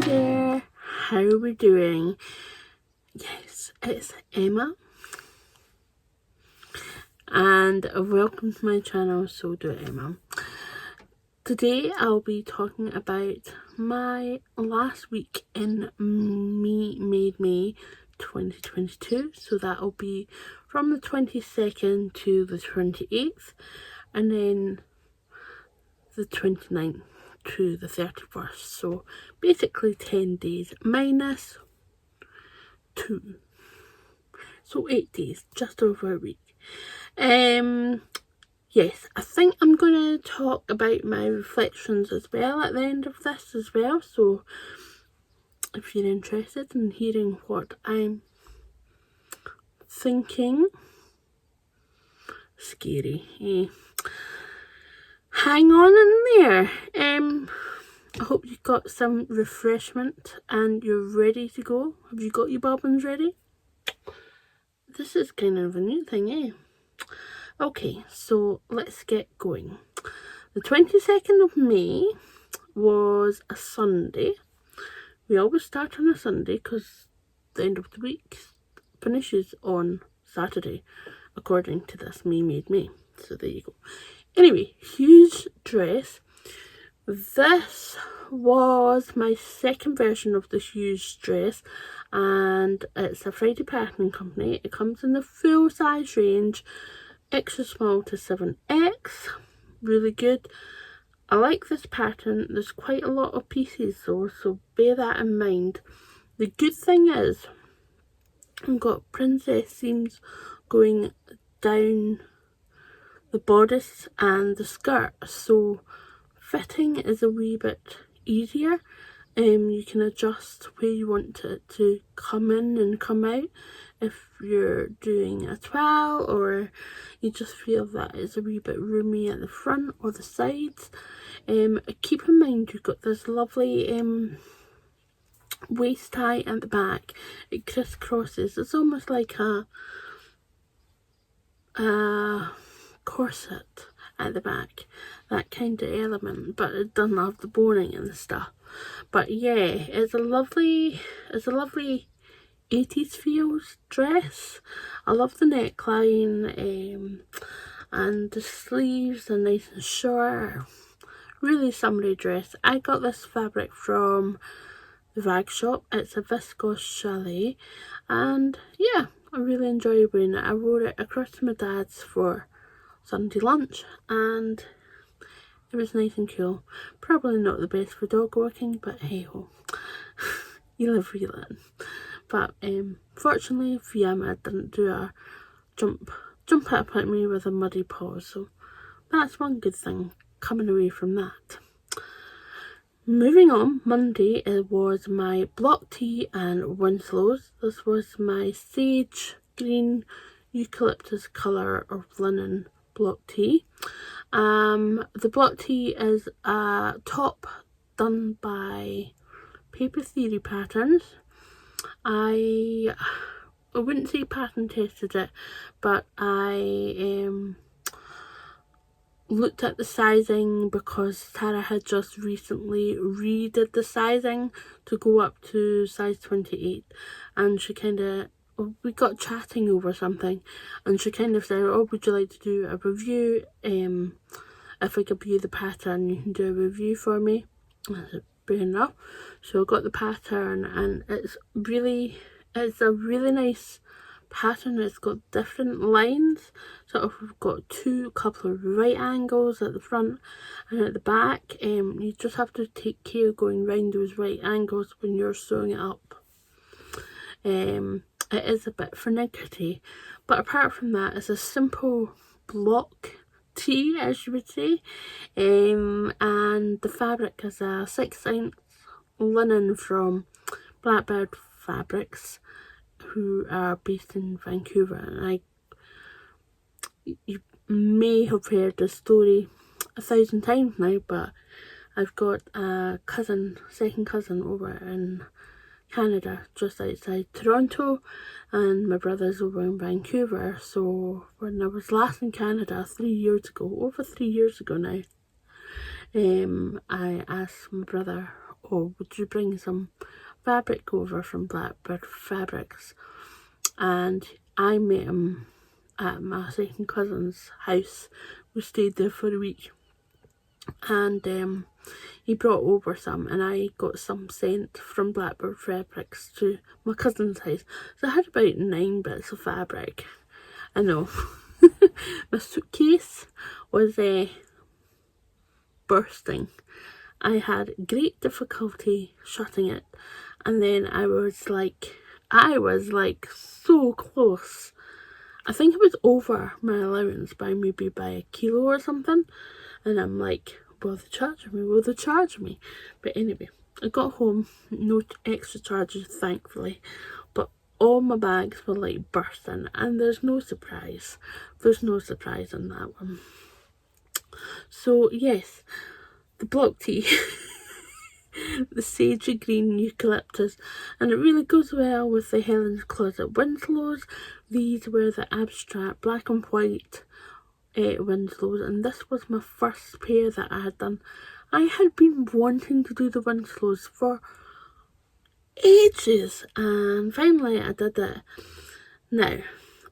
there, how are we doing? Yes, it's Emma and welcome to my channel, So Do Emma. Today I'll be talking about my last week in May 2022, so that'll be from the 22nd to the 28th and then the 29th to the 31st, so basically 10 days minus 2, so 8 days, just over a week. Yes, I think I'm going to talk about my reflections as well at the end of this as well, so if you're interested in hearing what I'm thinking, scary, hang on in there. I hope you've got some refreshment and you're ready to go. Have you got your bobbins ready? This is kind of a new thing, Okay, so let's get going. The 22nd of May was a Sunday. We always start on a Sunday because the end of the week finishes on Saturday, according to this Me Made Me. So there you go. Anyway, Hughes dress. This was my second version of the Hughes dress, and it's a Friday pattern company. It comes in the full size range, extra small to 7X. Really good. I like this pattern. There's quite a lot of pieces though, so bear that in mind. The good thing is I've got princess seams going down the bodice and the skirt, so fitting is a wee bit easier. You can adjust where you want it to come in and come out if you're doing a toile, or you just feel that it's a wee bit roomy at the front or the sides. Keep in mind you've got this lovely waist tie at the back. It crisscrosses. It's almost like a corset at the back, that kind of element, but it doesn't have the boning and stuff. But yeah, it's a lovely 80s feels dress. I love the neckline, and the sleeves are nice and short. Really summery dress. I got this fabric from the rag shop. It's a Viscose Challis, and yeah, I really enjoy wearing it. I wore it across to my dad's for Sunday lunch and it was nice and cool. Probably not the best for dog walking, but hey ho, you live where you learn. But fortunately Fiamma didn't do a jump up at me with a muddy paw, so that's one good thing coming away from that. Moving on, Monday it was my block Tee and Winslow's. This was my sage green eucalyptus colour of linen block Tee. The block Tee is a top done by Paper Theory Patterns. I wouldn't say pattern tested it, but I looked at the sizing because Tara had just recently redid the sizing to go up to size 28, and she kind of, we got chatting over something and she kind of said, oh, would you like to do a review? If I give you the pattern you can do a review for me. I said, fair enough. So I got the pattern and it's a really nice pattern. It's got different lines, so we've got couple of right angles at the front and at the back. You just have to take care going round those right angles when you're sewing it up. It is a bit finicky, but apart from that, it's a simple block Tee, as you would say, and the fabric is a 6-ounce linen from Blackbird Fabrics, who are based in Vancouver. And you may have heard the story 1,000 times now, but I've got a second cousin over in Canada, just outside Toronto, and my brother's over in Vancouver. So when I was last in Canada 3 years ago, over 3 years ago now, I asked my brother oh, would you bring some fabric over from Blackbird Fabrics? And I met him at my second cousin's house. We stayed there for a week, and he brought over some, and I got some sent from Blackbird Fabrics to my cousin's house. So I had about 9 bits of fabric. I know. My suitcase was bursting. I had great difficulty shutting it, and then I was like so close. I think it was over my allowance by maybe by a kilo or something, and I'm like, will they charge me? But anyway, I got home, no extra charges thankfully, but all my bags were like bursting, and there's no surprise in that one. So yes, the block tea, the sage green eucalyptus, and it really goes well with the Helen's Closet Winslows. These were the abstract black and white Winslows, and this was my first pair that I had done. I had been wanting to do the Winslows for ages, and finally I did it. Now,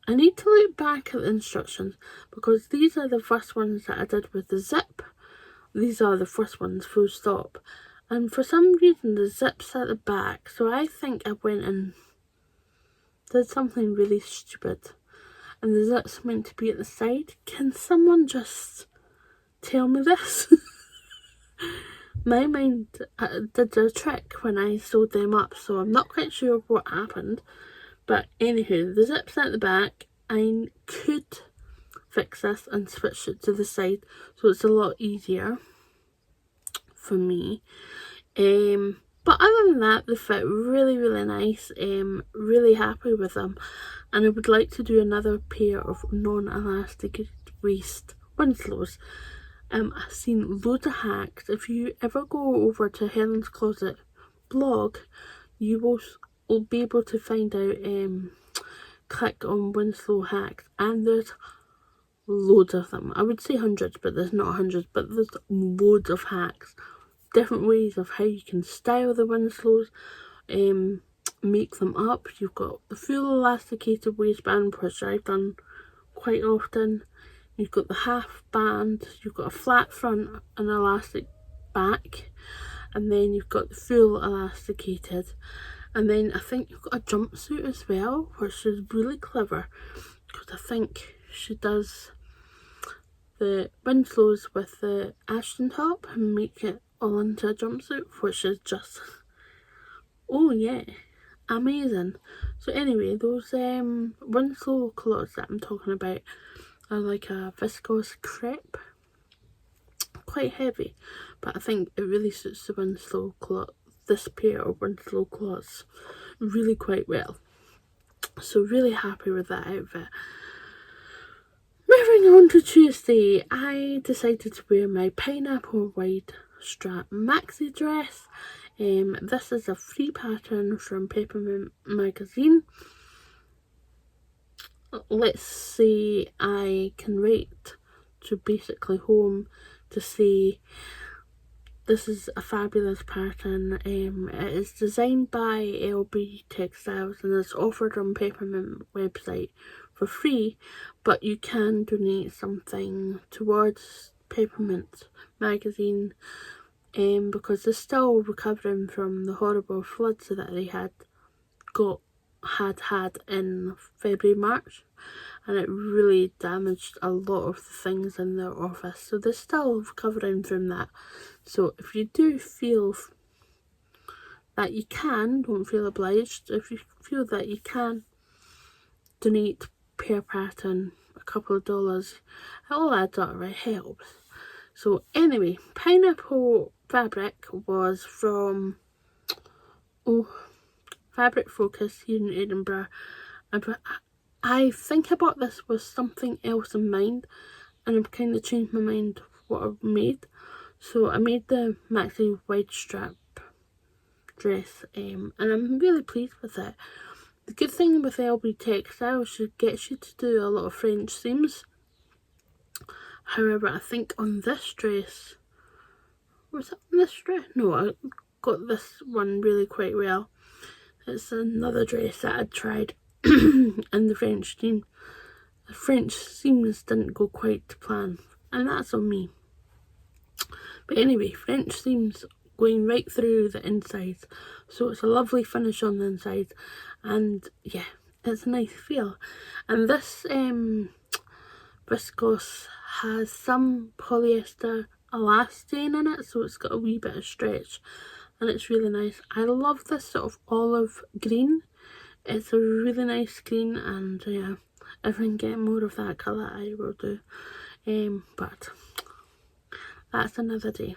I need to look back at the instructions, because these are the first ones that I did with the zip. These are the first ones, full stop. And for some reason the zip's at the back, so I think I went and did something really stupid. And the zip's meant to be at the side. Can someone just tell me this? My mind did a trick when I sewed them up, so I'm not quite sure what happened. But anywho, the zip's at the back. I could fix this and switch it to the side, so it's a lot easier for me. But other than that, they fit really nice. Really happy with them, and I would like to do another pair of non-elastic waist Winslows. I've seen loads of hacks. If you ever go over to Helen's Closet blog, you will be able to find out, click on Winslow hacks, and there's loads of them. I would say hundreds, but there's not hundreds, but there's loads of hacks. Different ways of how you can style the Winslows, make them up. You've got the full elasticated waistband, which I've done quite often. You've got the half band, you've got a flat front and elastic back, and then you've got the full elasticated, and then I think you've got a jumpsuit as well, which is really clever, because I think she does the Winslows with the Ashton top and make it all into a jumpsuit, which is just, oh yeah, amazing. So anyway, those Winslow Culottes that I'm talking about are like a Viscose Crepe, quite heavy, but I think it really suits the Winslow Culotte, this pair of Winslow Culottes really quite well. So really happy with that outfit. Moving on to Tuesday, I decided to wear my pineapple wide strap maxi dress. This is a free pattern from Peppermint magazine. Let's say I can write to basically home to say this is a fabulous pattern. It is designed by Elbe Textiles and is offered on Peppermint website for free, but you can donate something towards Peppermint magazine, because they're still recovering from the horrible floods that they had in February, March, and it really damaged a lot of the things in their office, so they're still recovering from that. So if you do feel that you can, don't feel obliged, if you feel that you can donate per pattern a couple of dollars, it all adds up, it helps. So anyway, pineapple fabric was from Fabric Focus here in Edinburgh. I think I bought this with something else in mind, and I've kind of changed my mind what I've made. So I made the maxi wide strap dress, and I'm really pleased with it. The good thing with Elbe Textiles, she gets you to do a lot of French seams. However, I think on this dress, was it on this dress? No, got this one really quite well. It's another dress that I'd tried in the French seam. The French seams didn't go quite to plan, and that's on me. But anyway, French seams going right through the inside, so it's a lovely finish on the inside, and yeah, it's a nice feel. And this viscose has some polyester elastane in it, so it's got a wee bit of stretch, and it's really nice. I love this sort of olive green. It's a really nice green, and yeah, if I can get more of that colour I will do, but that's another day.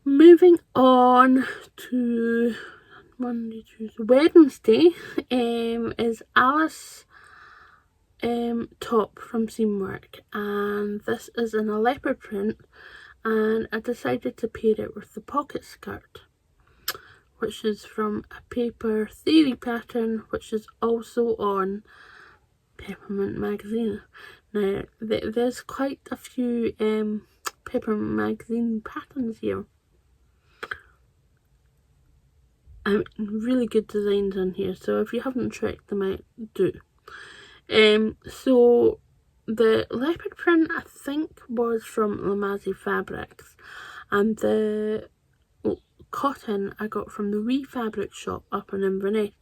Moving on to Monday, Tuesday, Wednesday, is Alice top from Seamwork, and this is in a leopard print, and I decided to pair it with the pocket skirt, which is from a Paper Theory pattern, which is also on Peppermint magazine. Now there's quite a few Peppermint magazine patterns here. Really good designs on here, so if you haven't checked them out, do. So the leopard print I think was from Lamazi Fabrics, and the cotton I got from the Wee Fabric shop up in Inverness.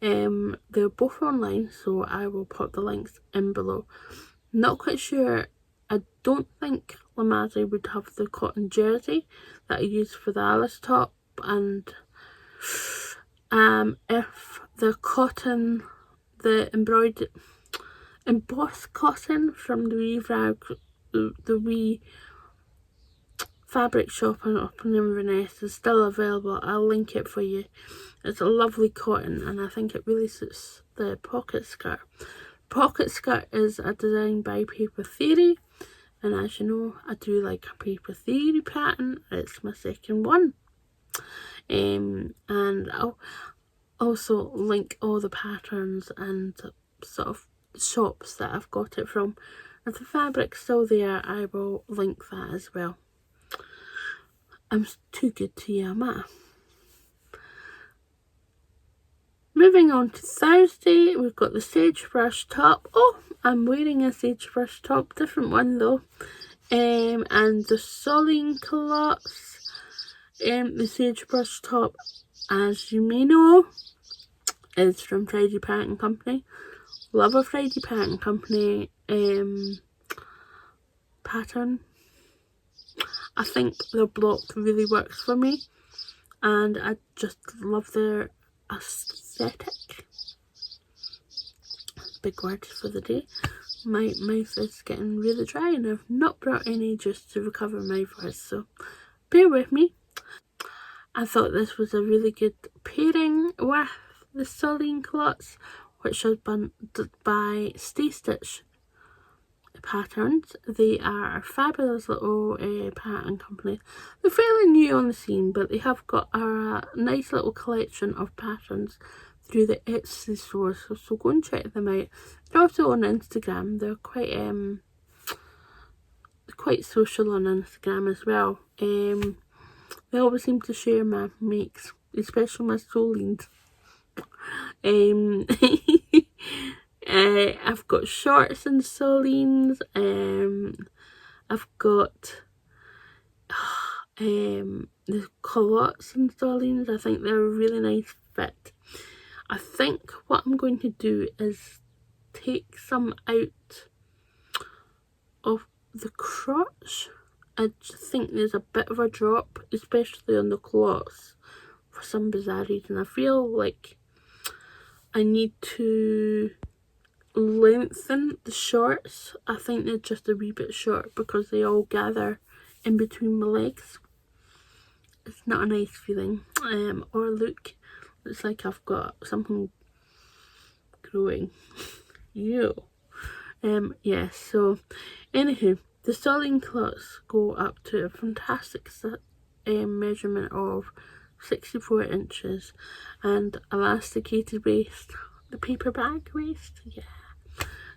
They're both online, so I will put the links in below. Not quite sure. I don't think Lamazi would have the cotton jersey that I used for the Alice top, and if the cotton, the embossed cotton from the Wee Fabric shop up in Inverness is still available, I'll link it for you. It's a lovely cotton, and I think it really suits the pocket skirt. Pocket skirt is a design by Paper Theory, and as you know, I do like a Paper Theory pattern. It's my second one. And I'll also link all the patterns and sort of shops that I've got it from. If the fabric's still there, I will link that as well. I'm too good to Yama. Moving on to Thursday, we've got the Sagebrush top. Oh, I'm wearing a Sagebrush top, different one though. And the Soline Culottes. The Sagebrush top, as you may know, is from Friday Pattern Company. Love a Friday Pattern Company pattern. I think their block really works for me, and I just love their aesthetic. Big word for the day. My mouth is getting really dry, and I've not brought any juice to recover my voice, so bear with me. I thought this was a really good pairing with the Soline Culottes, which are done by Staystitch patterns. They are a fabulous little pattern company. They're fairly new on the scene, but they have got a nice little collection of patterns through the Etsy store, so go and check them out. They're also on Instagram. They're quite social on Instagram as well. They always seem to share my makes, especially my Solines. I've got shorts and Solines. I've got the culottes and Solines. I think they're a really nice fit. I think what I'm going to do is take some out of the crotch. I just think there's a bit of a drop, especially on the culottes, for some bizarre reason. I feel like I need to lengthen the shorts. I think they're just a wee bit short because they all gather in between my legs. It's not a nice feeling or look. It's like I've got something growing. Ew. Yeah, so anywho, the Starling culottes go up to a fantastic measurement of 64 inches and elasticated waist, the paper bag waist. Yeah,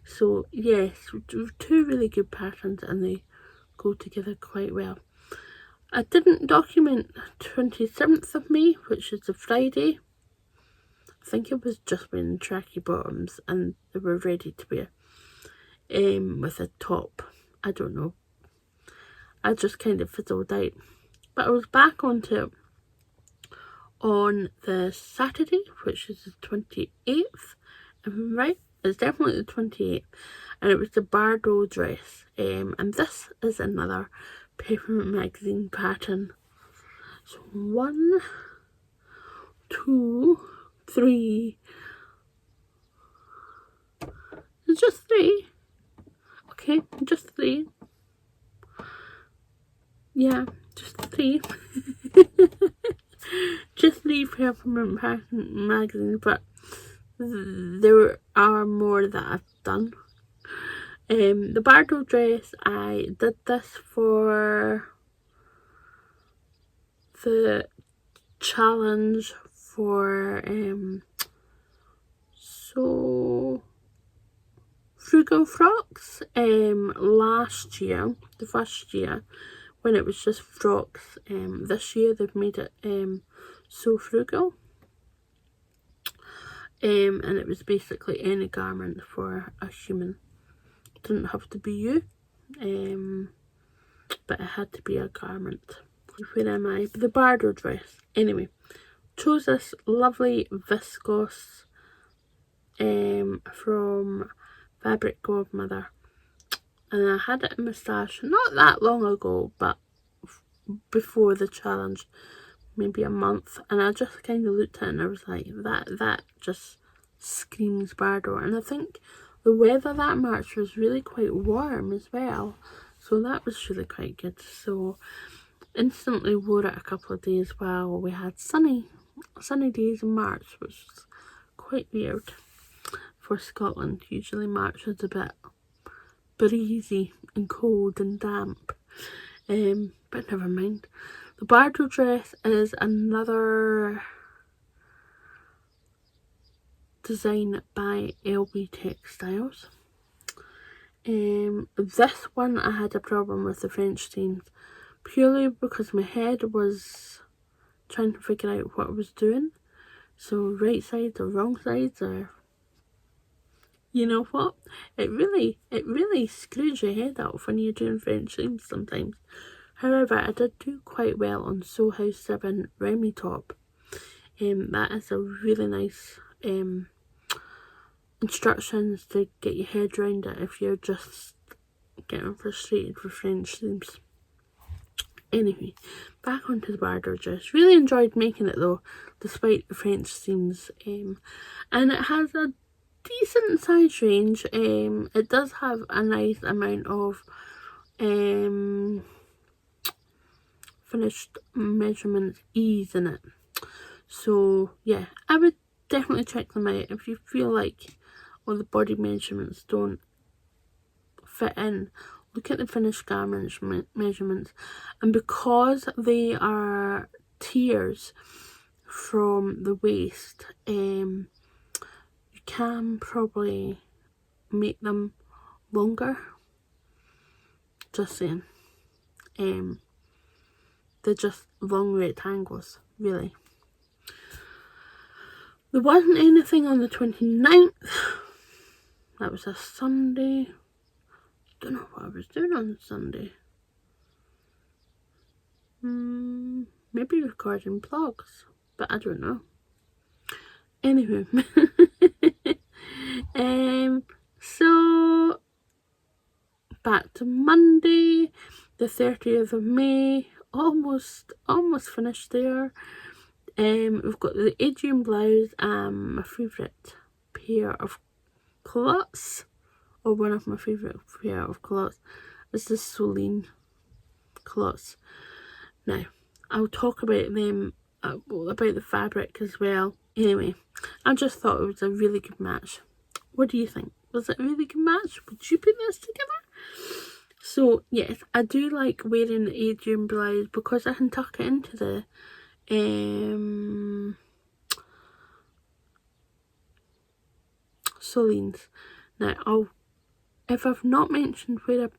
so yes, two really good patterns, and they go together quite well. I didn't document 27th of May, which is the Friday. I think it was just wearing tracky bottoms and they were ready to wear with a top. I don't know. I just kind of fizzled out. But I was back onto it on the Saturday, which is the 28th. Right? It's definitely the 28th. And it was the Bardo dress. And this is another Peppermint magazine pattern. So 1, 2, 3. It's just 3. Okay, just 3. Yeah, just 3. Just 3 Peppermint magazines, but there are more that I've done. The Bardo dress, I did this for the challenge for So Frugal Frocks last year, the first year, when it was just frocks. This year they've made it So Frugal. And it was basically any garment for a human. It didn't have to be you, but it had to be a garment. Where am I? The Bardo dress. Anyway, chose this lovely viscose from Fabric Godmother, and I had it in my stash not that long ago, but before the challenge, maybe a month, and I just kind of looked at it and I was like, that just screams Bardo. And I think the weather that March was really quite warm as well, so that was really quite good. So instantly wore it a couple of days while we had sunny days in March, which was quite weird for Scotland. Usually March is a bit breezy and cold and damp, but never mind. The Bardo dress is another design by Elbe Textiles. This one I had a problem with the French seams, purely because my head was trying to figure out what I was doing. So right sides or wrong sides, or you know what? It really screws your head up when you're doing French seams sometimes. However, I did do quite well on Sew House 7 Remy top. That is a really nice instructions to get your head around it if you're just getting frustrated with French seams. Anyway, back onto the Bardo dress. Really enjoyed making it though, despite the French seams. And it has a decent size range. It does have a nice amount of finished measurements ease in it. So yeah, I would definitely check them out if you feel like all the body measurements don't fit in. Look at the finished garment measurements, and because they are tiers from the waist, you can probably make them longer. Just saying. They're just long rectangles, really. There wasn't anything on the 29th. That was a Sunday. Don't know what I was doing on Sunday. Maybe recording vlogs, but I don't know. Anyway, so back to Monday, the 30th of May. Almost finished there. We've got the Adrian blouse and my favourite pair of culottes, or one of my favourite pair of culottes. This is Soline culottes. Now, I'll talk about them, about the fabric as well. Anyway, I just thought it was a really good match. What do you think? Was it a really good match? Would you put this together? So, yes, I do like wearing the Adrian blouse because I can tuck it into the Solines. Now, if I've not mentioned where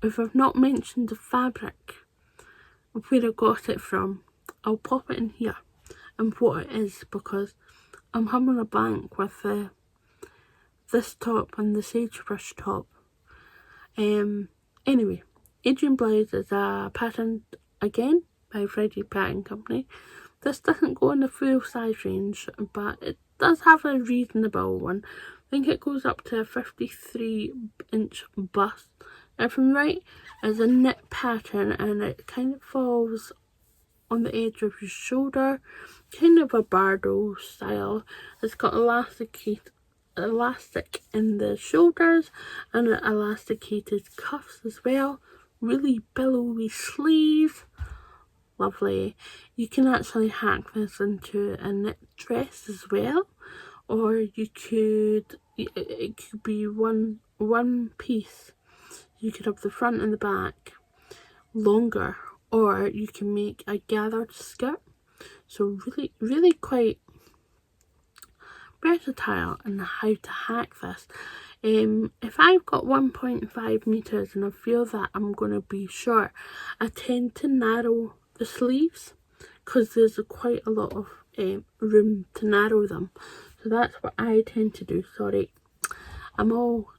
if I've not mentioned the fabric, where I got it from, I'll pop it in here and what it is, because I'm having a blank with this top and the Sagebrush top. Anyway, Adrian Blouse is a pattern again by Friday Pattern Company. This doesn't go in the full size range, but it does have a reasonable one. I think it goes up to a 53-inch bust. If I'm right, it's a knit pattern and it kind of falls on the edge of your shoulder, kind of a Bardo style. It's got elastic in the shoulders and elasticated cuffs as well. Really billowy sleeves. Lovely. You can actually hack this into a knit dress as well, or you could, it could be one piece. You could have the front and the back longer, or you can make a gathered skirt. So really quite versatile in how to hack this. If I've got 1.5 meters and I feel that I'm going to be short, I tend to narrow the sleeves because there's quite a lot of room to narrow them. So that's what I tend to do. Sorry, I'm all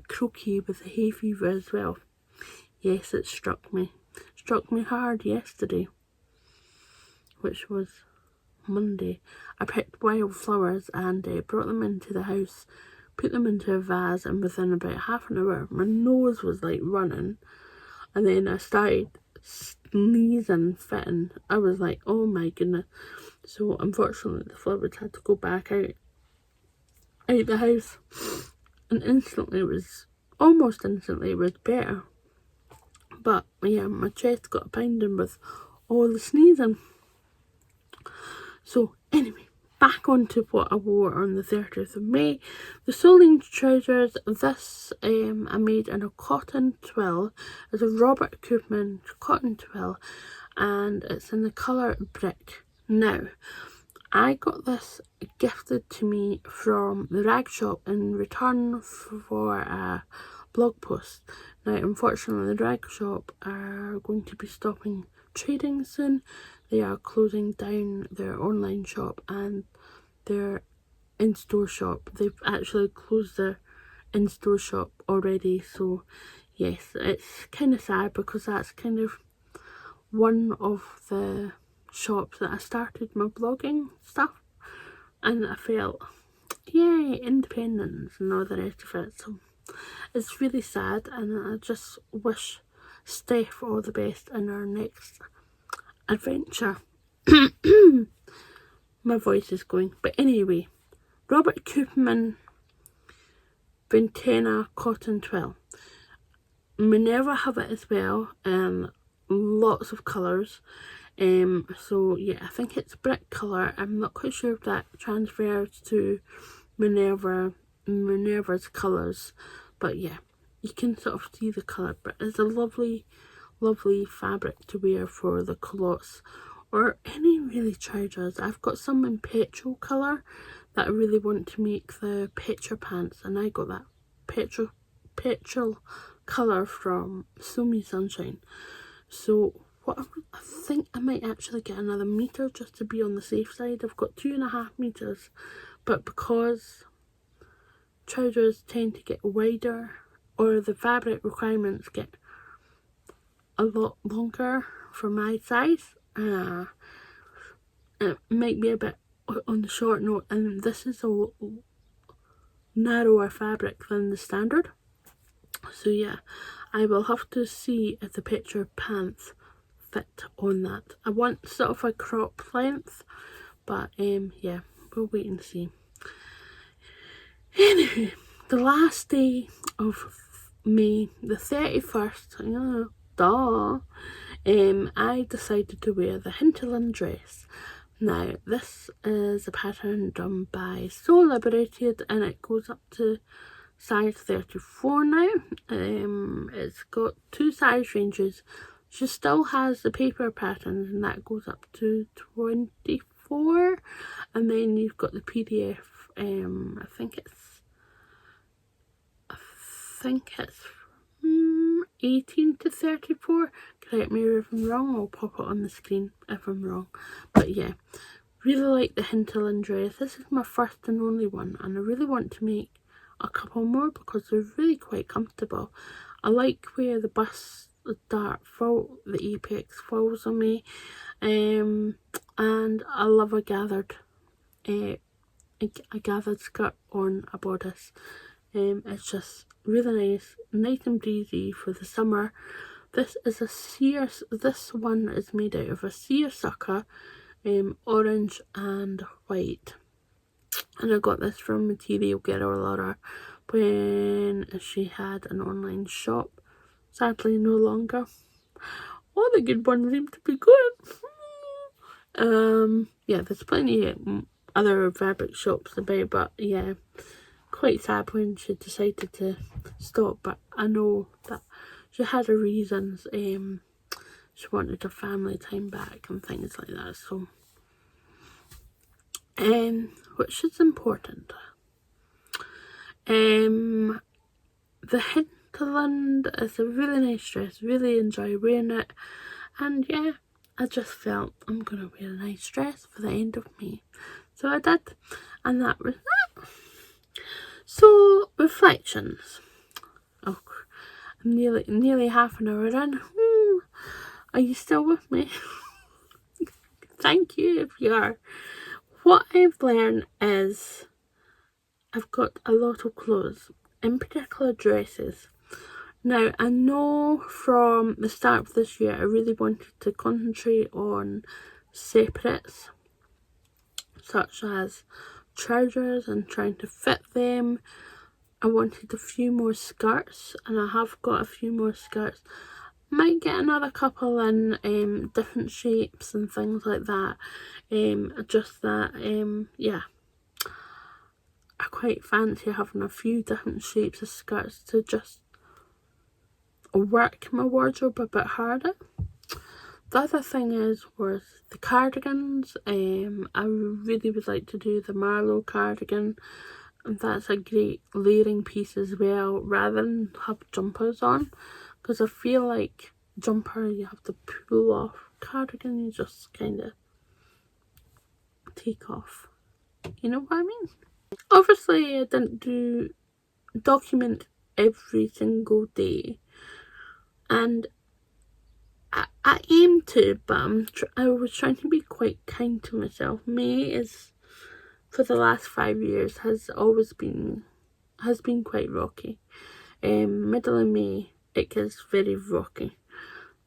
croaky with the hay fever as well. Yes, it struck me hard yesterday, which was Monday. I picked wildflowers and brought them into the house, put them into a vase, and within about half an hour my nose was like running, and then I started sneezing, fitting. I was like, oh my goodness. So unfortunately the flowers had to go back out the house, and almost instantly it was better. But yeah, my chest got a pounding with all the sneezing. So anyway, back onto what I wore on the 30th of May. The Solines trousers, this I made in a cotton twill. It's a Robert Koopman cotton twill, and it's in the colour brick. Now, I got this gifted to me from the rag shop in return for a blog post. Now, unfortunately, the rag shop are going to be stopping trading soon. They are closing down their online shop and their in-store shop. They've actually closed their in-store shop already. So yes, it's kind of sad because that's kind of one of the shops that I started my blogging stuff, and I felt, yay, independence and all the rest of it. So it's really sad, and I just wish Steph all the best in her next adventure. My voice is going. But anyway, Robert Koopman Ventana cotton twill. Minerva have it as well, and lots of colours. So yeah, I think it's brick colour. I'm not quite sure if that transfers to Minerva's colours, but yeah, you can sort of see the colour. But it's a lovely fabric to wear for the culottes or any really trousers. I've got some in petrol colour that I really want to make the picture pants, and I got that petrol colour from So Me Sunshine. So what I think I might actually get another meter just to be on the safe side. I've got 2.5 meters, but because trousers tend to get wider, or the fabric requirements get a lot longer for my size, it might be a bit on the short note, and this is a narrower fabric than the standard. So yeah, I will have to see if the picture pants fit on that. I want sort of a crop length, but yeah, we'll wait and see. Anyway, the last day of May, the 31st, I decided to wear the Hinterland dress. Now, this is a pattern done by Liberated, and it goes up to size 34 now. It's got 2 size ranges. She still has the paper patterns, and that goes up to 24, and then you've got the PDF. I think it's 18 to 34. Correct me if I'm wrong, I'll pop it on the screen if I'm wrong. But yeah, really like the Hinterland dress. This is my first and only one, and I really want to make a couple more because they're really quite comfortable. I like where the bust, the apex falls on me, and I love a gathered skirt on a bodice. It's just really nice and breezy for the summer. This is this one is made out of a seersucker, orange and white. And I got this from Material Girl Laura when she had an online shop. Sadly no longer. All the good ones seem to be gone. Yeah, there's plenty of other fabric shops about, but yeah, quite sad when she decided to stop, but I know that she had her reasons. She wanted her family time back and things like that, so which is important. The Hinterland is a really nice dress, really enjoy wearing it, and yeah, I just felt I'm gonna wear a nice dress for the end of May, so I did, and that was that. So, reflections. Oh, I'm nearly half an hour in. Are you still with me? Thank you if you are. What I've learned is I've got a lot of clothes, in particular dresses. Now, I know from the start of this year I really wanted to concentrate on separates, such as trousers and trying to fit them. I wanted a few more skirts, and I have got a few more skirts. Might get another couple in different shapes and things like that. Just that, yeah, I quite fancy having a few different shapes of skirts to just work my wardrobe a bit harder. The other thing was the cardigans. I really would like to do the Marlowe cardigan, and that's a great layering piece as well, rather than have jumpers on, because I feel like jumper you have to pull off, cardigan you just kind of take off. You know what I mean? Obviously I didn't document every single day, and I aim to, but I was trying to be quite kind to myself. May is, for the last 5 years, has been quite rocky. Middle of May it gets very rocky,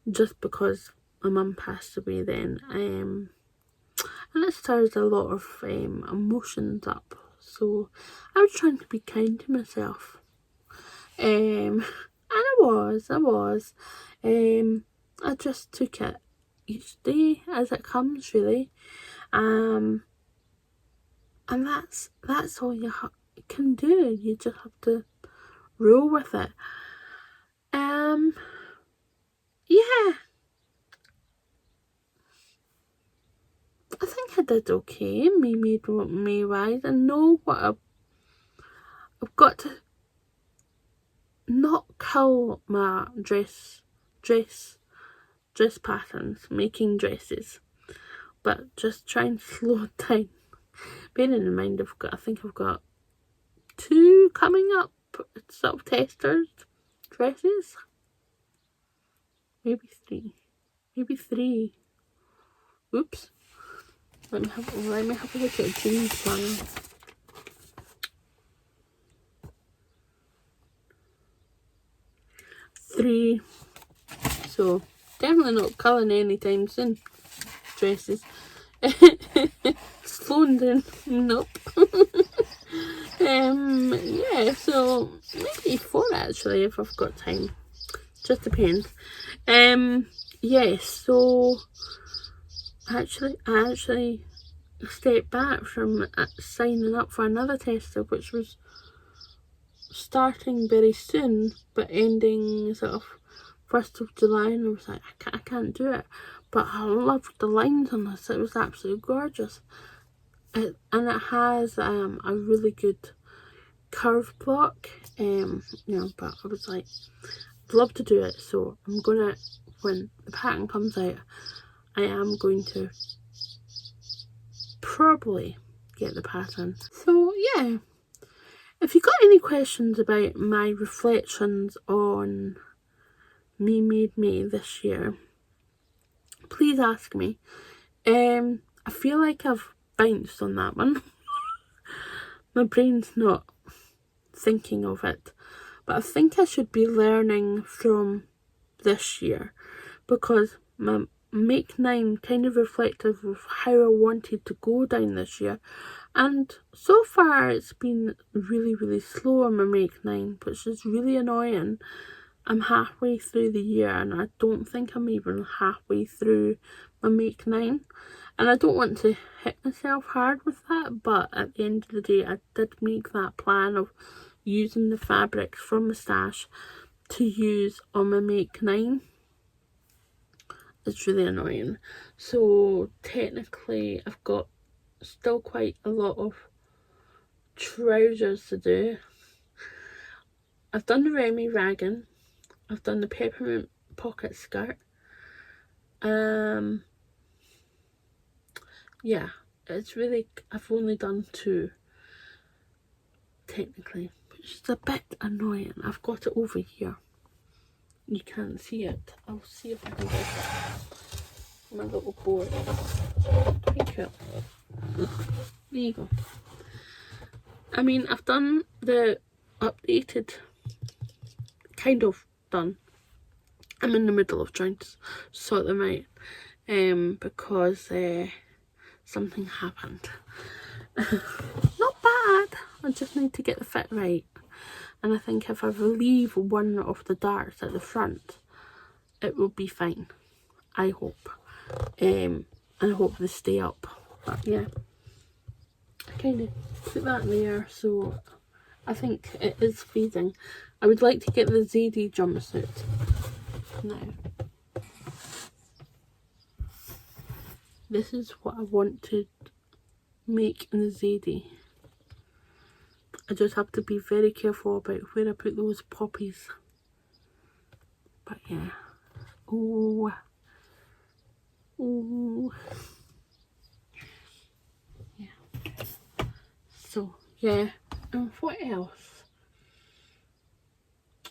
just because my mum passed away then, and it stirs a lot of emotions up. So I was trying to be kind to myself, and I was. I just took it each day as it comes, really, and that's all you can do. You just have to roll with it. Yeah, I think I did okay. May wise. I know what I've got to not kill my dress patterns, making dresses, but just try and slow it down. Bearing in mind I think I've got 2 coming up, sort of testers dresses. Maybe 3. Oops. Let me have a look at June's planner. 3. So definitely not culling anytime soon. Dresses. Slowing down. Nope. Yeah, so maybe 4 actually if I've got time. Just depends. Yes, so I actually stepped back from signing up for another tester, which was starting very soon but ending sort of 1st of July, and I was like, I can't do it. But I loved the lines on this. It was absolutely gorgeous. And it has a really good curve block, you know, but I was like, love to do it, so I'm gonna, when the pattern comes out, I am going to probably get the pattern. So yeah, if you've got any questions about my reflections on Me Made Me this year, please ask me. I feel like I've bounced on that one. My brain's not thinking of it, but I think I should be learning from this year, because my Make 9 kind of reflective of how I wanted to go down this year, and so far it's been really slow on my Make 9, which is really annoying. I'm halfway through the year and I don't think I'm even halfway through my Make 9, and I don't want to hit myself hard with that, but at the end of the day I did make that plan of using the fabrics from my stash to use on my Make 9. It's really annoying. So technically I've got still quite a lot of trousers to do. I've done the Remy ragging, I've done the Peppermint pocket skirt. Yeah, it's really, I've only done 2 technically, which is a bit annoying. I've got it over here. You can't see it. I'll see if I can get it. My little board. Quite cool. There you go. I mean, I've done the updated, kind of done. I'm in the middle of trying to sort them out, because something happened. Not bad. I just need to get the fit right. And I think if I relieve one of the darts at the front, it will be fine. I hope. And I hope they stay up. But yeah, I kind of put that there, so I think it is fading. I would like to get the ZD jumpsuit now. This is what I want to make in the ZD. I just have to be very careful about where I put those poppies. But yeah. Oh. Oh. Yeah. So, yeah. And what else?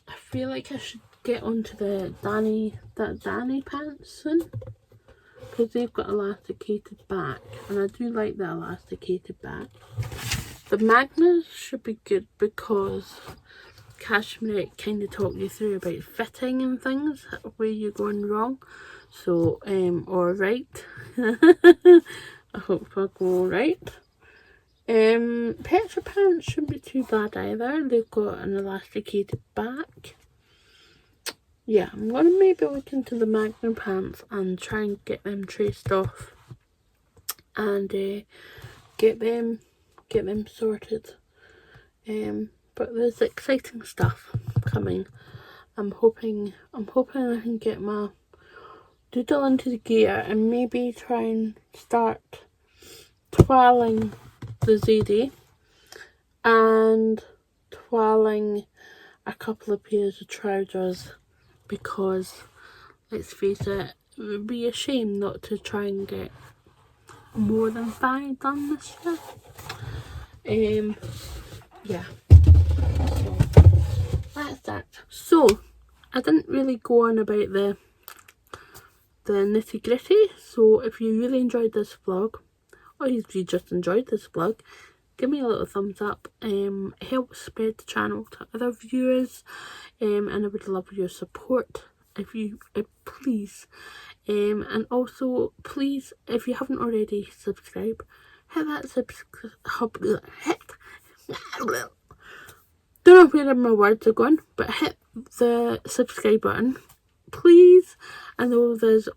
I feel like I should get onto the Danny pants soon, because they've got elasticated back, and I do like the elasticated back. The Magnus should be good because Cashmere kind of talked you through about fitting and things, where you're going wrong. So, or right. I hope I go right. Petra pants shouldn't be too bad either. They've got an elasticated back. Yeah, I'm going to maybe look into the Magnum pants and try and get them traced off. And get them sorted. But there's exciting stuff coming. I'm hoping I can get my doodle into the gear and maybe try and start twirling the ZD and twirling a couple of pairs of trousers, because let's face it, it would be a shame not to try and get more than 5 done this year. Yeah, so that's that. So I didn't really go on about the nitty gritty, so if you really enjoyed this vlog, or if you just enjoyed this vlog, give me a little thumbs up. It helps spread the channel to other viewers, and I would love your support if you please. And also please, if you haven't already subscribed, hit that don't know where my words are going, but hit the subscribe button, please. I know there's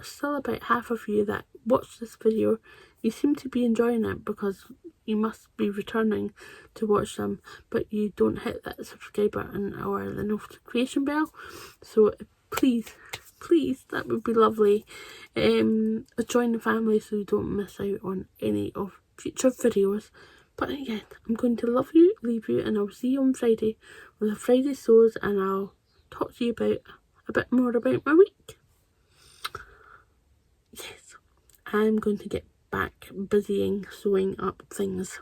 still about half of you that watch this video. You seem to be enjoying it because you must be returning to watch them, but you don't hit that subscribe button or the notification bell. So please, that would be lovely. Join the family so you don't miss out on any of future videos. But again, I'm going to love you, leave you, and I'll see you on Friday with the Friday sews, and I'll talk to you about a bit more about my week. Yes, I'm going to get back busying sewing up things.